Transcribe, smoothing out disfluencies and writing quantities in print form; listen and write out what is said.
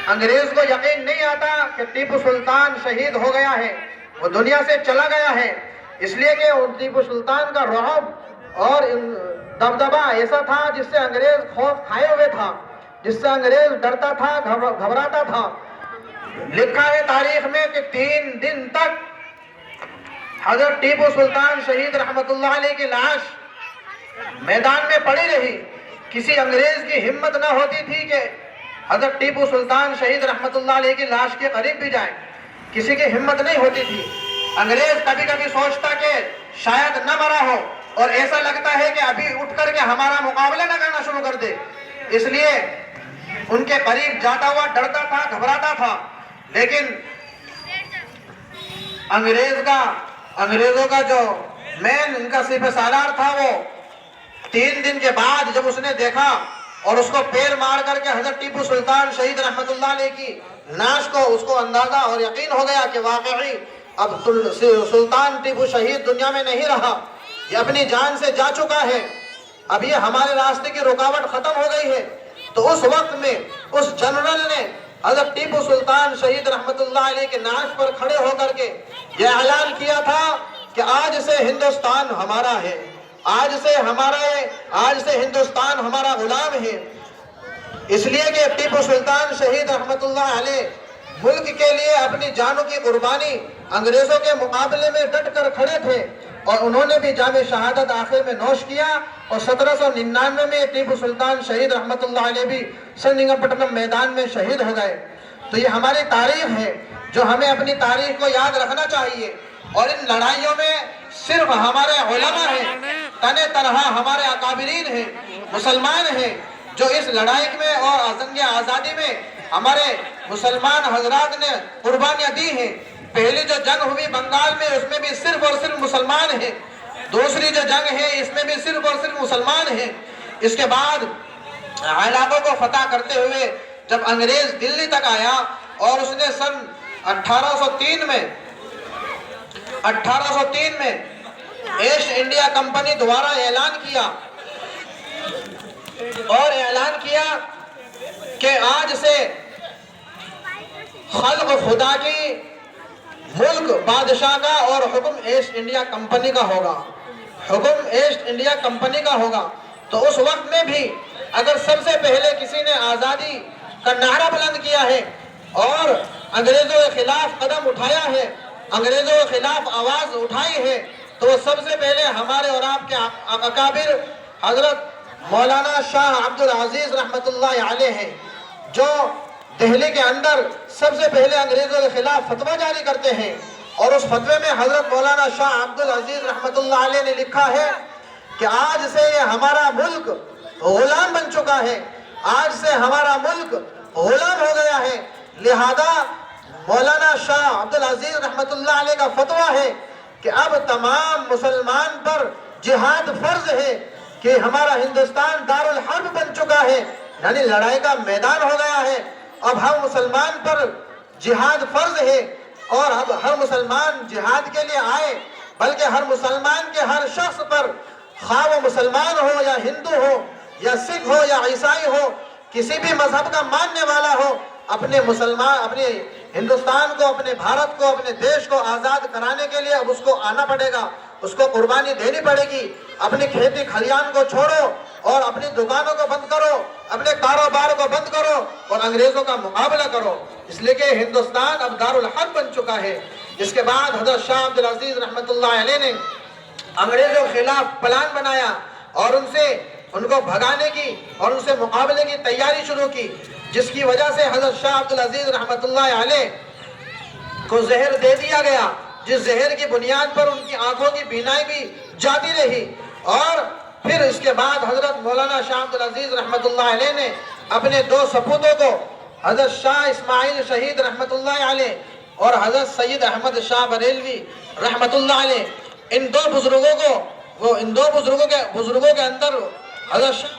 انگریز کو یقین نہیں آتا کہ ٹیپو سلطان شہید ہو گیا ہے، وہ دنیا سے چلا گیا ہے، اس لیے کہ ٹیپو سلطان کا رعب اور دبدبا ایسا تھا جس سے انگریز خوف کھائے ہوئے تھا، جس سے انگریز ڈرتا تھا، گھبراتا تھا۔ لکھا ہے تاریخ میں کہ 3 دن تک حضرت ٹیپو سلطان شہید رحمت اللہ علیہ کی لاش میدان میں پڑی رہی۔ کسی انگریز کی ہمت نہ ہوتی تھی کہ حضرت ٹیپو سلطان شہید رحمت اللہ علیہ کی لاش کے قریب بھی جائیں، کسی کی ہمت نہیں ہوتی تھی۔ انگریز کبھی کبھی سوچتا کہ شاید نہ مرا ہو، اور ایسا لگتا ہے کہ ابھی اٹھ کر کے ہمارا مقابلہ نہ کرنا شروع کر دے، اس لیے ان کے قریب جاتا ہوا ڈرتا تھا، گھبراتا تھا۔ لیکن انگریزوں کا جو مین ان کا سپہ سالار تھا، وہ 3 دن کے بعد جب اس نے دیکھا اور اس کو پیر مار کر کے حضرت ٹیپو سلطان شہید رحمت اللہ علیہ کی لاش کو، اس کو اندازہ اور یقین ہو گیا کہ واقعی اب سلطان ٹیپو شہید دنیا میں نہیں رہا، یہ اپنی جان سے جا چکا ہے، اب یہ ہمارے راستے کی رکاوٹ ختم ہو گئی ہے۔ تو اس وقت میں اس جنرل نے حضرت ٹیپو سلطان شہید رحمت اللہ علیہ کے نعش پر کھڑے ہو کر کے یہ اعلان کیا تھا کہ آج سے ہندوستان ہمارا ہے، آج سے ہندوستان ہمارا غلام ہے۔ اس لیے کہ ٹیپو سلطان شہید رحمت اللہ علیہ ملک کے لیے اپنی جانوں کی قربانی انگریزوں کے مقابلے میں ڈٹ کر کھڑے تھے، اور انہوں نے بھی جام شہادت آخر میں نوش کیا، اور 1799 میں ٹیپو سلطان شہید رحمت اللہ علیہ بھی سرنگم پٹنم میدان میں شہید ہو گئے۔ تو یہ ہماری تاریخ ہے جو ہمیں اپنی تاریخ کو یاد رکھنا چاہیے، اور ان لڑائیوں میں صرف ہمارے علماء ہیں، تنہ تنہا ہمارے اکابرین ہیں، مسلمان ہیں جو اس لڑائی میں اور جنگ آزادی میں ہمارے مسلمان حضرات نے قربانیاں دی ہیں۔ پہلی جو جنگ ہوئی بنگال میں، اس میں بھی صرف اور صرف مسلمان ہیں، دوسری جو جنگ ہے اس میں بھی صرف اور صرف مسلمان ہیں۔ اس کے بعد علاقوں کو فتح کرتے ہوئے جب انگریز دلی تک آیا، اور اس نے سن 1803 میں ایسٹ انڈیا کمپنی دوبارہ اعلان کیا کہ آج سے خلق خدا کی، ملک بادشاہ کا، اور حکم ایسٹ انڈیا کمپنی کا ہوگا، حکم ایسٹ انڈیا کمپنی کا ہوگا۔ تو اس وقت میں بھی اگر سب سے پہلے کسی نے آزادی کا نعرہ بلند کیا ہے اور انگریزوں کے خلاف قدم اٹھایا ہے، انگریزوں کے خلاف آواز اٹھائی ہے، تو وہ سب سے پہلے ہمارے اور آپ کے اکابر حضرت مولانا شاہ عبد العزیز رحمت اللہ علیہ ہیں، جو دہلی کے اندر سب سے پہلے انگریزوں کے خلاف فتویٰ جاری کرتے ہیں۔ اور اس فتوے میں حضرت مولانا شاہ عبد العزیز رحمت اللہ علیہ نے لکھا ہے کہ آج سے ہمارا ملک غلام بن چکا ہے، آج سے ہمارا ملک غلام ہو گیا ہے، لہذا مولانا شاہ عبد العزیز رحمت اللہ علیہ کا فتویٰ ہے کہ اب تمام مسلمان پر جہاد فرض ہے، کہ ہمارا ہندوستان دار الحرب بن چکا ہے، یعنی لڑائی کا میدان ہو گیا ہے، اب ہر مسلمان پر جہاد فرض ہے، اور اب ہر مسلمان جہاد کے لیے آئے، بلکہ ہر مسلمان کے ہر شخص پر، خواہ وہ مسلمان ہو یا ہندو ہو یا سکھ ہو یا عیسائی ہو، کسی بھی مذہب کا ماننے والا ہو، اپنے ہندوستان کو، اپنے بھارت کو، اپنے دیش کو آزاد کرانے کے لیے اب اس کو آنا پڑے گا، اس کو قربانی دینی پڑے گی۔ اپنی کھیتی کھلیان کو چھوڑو اور اپنی دکانوں کو بند کرو، اپنے کاروبار کو بند کرو اور انگریزوں کا مقابلہ کرو، اس لیے کہ ہندوستان اب دار الحرب بن چکا ہے۔ اس کے بعد حضرت شاہ عبد العزیز رحمت اللہ علیہ نے انگریزوں کے خلاف پلان بنایا، اور ان کو بھگانے کی اور ان سے مقابلے کی تیاری شروع کی، جس کی وجہ سے حضرت شاہ عبد العزیز رحمت اللہ علیہ کو زہر دے دیا گیا، جس زہر کی بنیاد پر ان کی آنکھوں کی بینائی بھی جاتی رہی۔ اور پھر اس کے بعد حضرت مولانا شاہ عبد العزیز رحمت اللہ علیہ نے اپنے 2 سپوتوں کو، حضرت شاہ اسماعیل شہید رحمت اللہ علیہ اور حضرت سید احمد شاہ بریلوی رحمت اللہ علیہ، ان 2 بزرگوں کے اندر حضرت شاہ